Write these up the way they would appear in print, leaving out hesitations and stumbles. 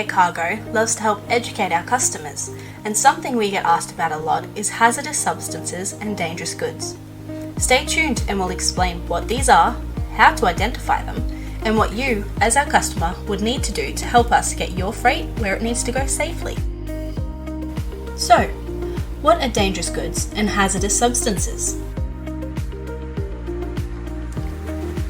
Air Cargo loves to help educate our customers, and something we get asked about a lot is hazardous substances and dangerous goods. Stay tuned and we'll explain what these are, how to identify them, and what you, as our customer, would need to do to help us get your freight where it needs to go safely. So, what are dangerous goods and hazardous substances?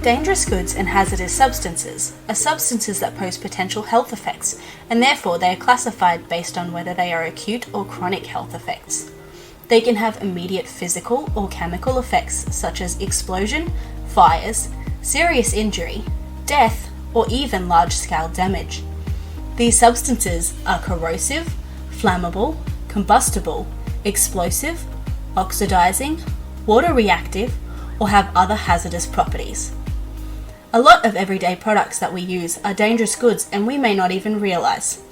Dangerous goods and hazardous substances are substances that pose potential health effects, and therefore they are classified based on whether they are acute or chronic health effects. They can have immediate physical or chemical effects such as explosion, fires, serious injury, death, or even large-scale damage. These substances are corrosive, flammable, combustible, explosive, oxidizing, water reactive, or have other hazardous properties. A lot of everyday products that we use are dangerous goods and we may not even realize.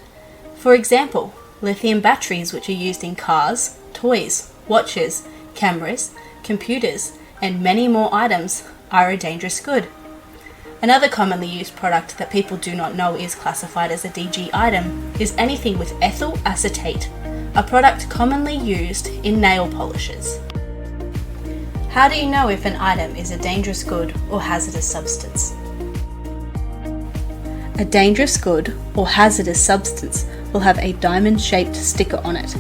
For example, lithium batteries, which are used in cars, toys, watches, cameras, computers, and many more items, are a dangerous good. Another commonly used product that people do not know is classified as a DG item is anything with ethyl acetate, a product commonly used in nail polishes. How do you know if an item is a dangerous good or hazardous substance? A dangerous good or hazardous substance will have a diamond-shaped sticker on it.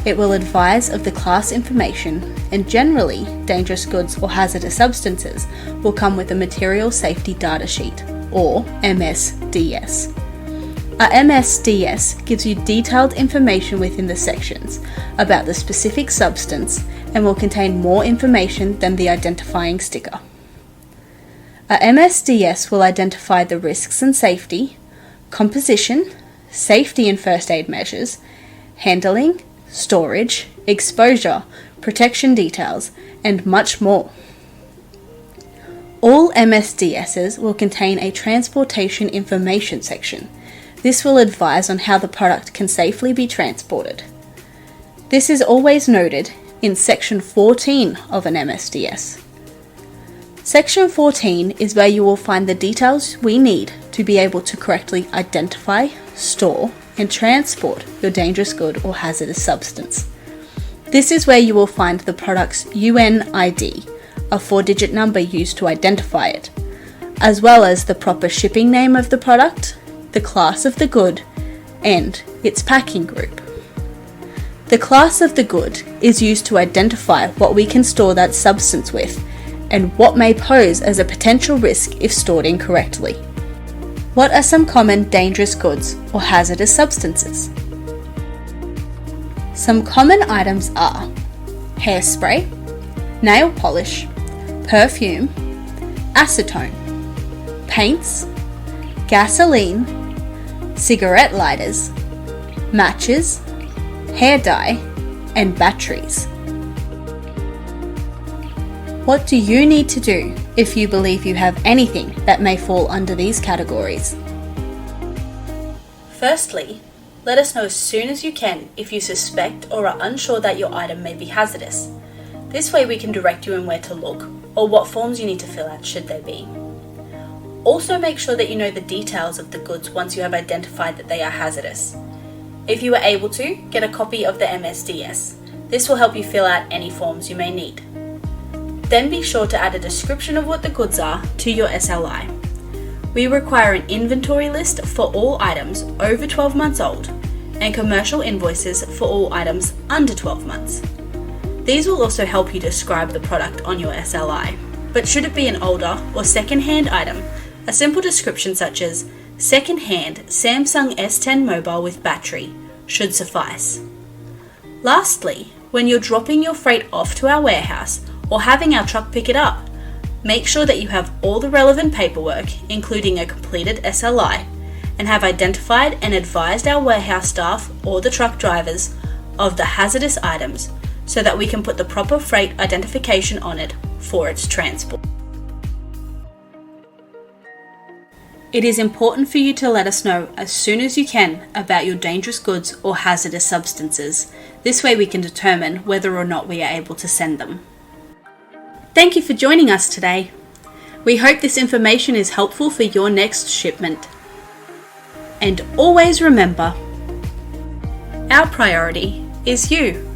It will advise of the class information, and generally, dangerous goods or hazardous substances will come with a Material Safety Data Sheet, or MSDS. A MSDS gives you detailed information within the sections about the specific substance and will contain more information than the identifying sticker. A MSDS will identify the risks and safety, composition, safety and first aid measures, handling, storage, exposure, protection details, and much more. All MSDSs will contain a transportation information section. This will advise on how the product can safely be transported. This is always noted in Section 14 of an MSDS. Section 14 is where you will find the details we need to be able to correctly identify, store, and transport your dangerous good or hazardous substance. This is where you will find the product's UNID, a 4-digit number used to identify it, as well as the proper shipping name of the product, the class of the good, and its packing group. The class of the good is used to identify what we can store that substance with and what may pose as a potential risk if stored incorrectly. What are some common dangerous goods or hazardous substances? Some common items are hairspray, nail polish, perfume, acetone, paints, gasoline, cigarette lighters, matches, hair dye, and batteries. What do you need to do if you believe you have anything that may fall under these categories? Firstly, let us know as soon as you can if you suspect or are unsure that your item may be hazardous. This way we can direct you on where to look or what forms you need to fill out should there be. Also make sure that you know the details of the goods once you have identified that they are hazardous. If you are able to, get a copy of the MSDS. This will help you fill out any forms you may need. Then be sure to add a description of what the goods are to your SLI. We require an inventory list for all items over 12 months old and commercial invoices for all items under 12 months. These will also help you describe the product on your SLI, but should it be an older or second-hand item, a simple description such as second-hand Samsung S10 mobile with battery should suffice. Lastly, when you're dropping your freight off to our warehouse or having our truck pick it up, make sure that you have all the relevant paperwork, including a completed SLI, and have identified and advised our warehouse staff or the truck drivers of the hazardous items so that we can put the proper freight identification on it for its transport. It is important for you to let us know as soon as you can about your dangerous goods or hazardous substances. This way we can determine whether or not we are able to send them. Thank you for joining us today. We hope this information is helpful for your next shipment. And always remember, our priority is you.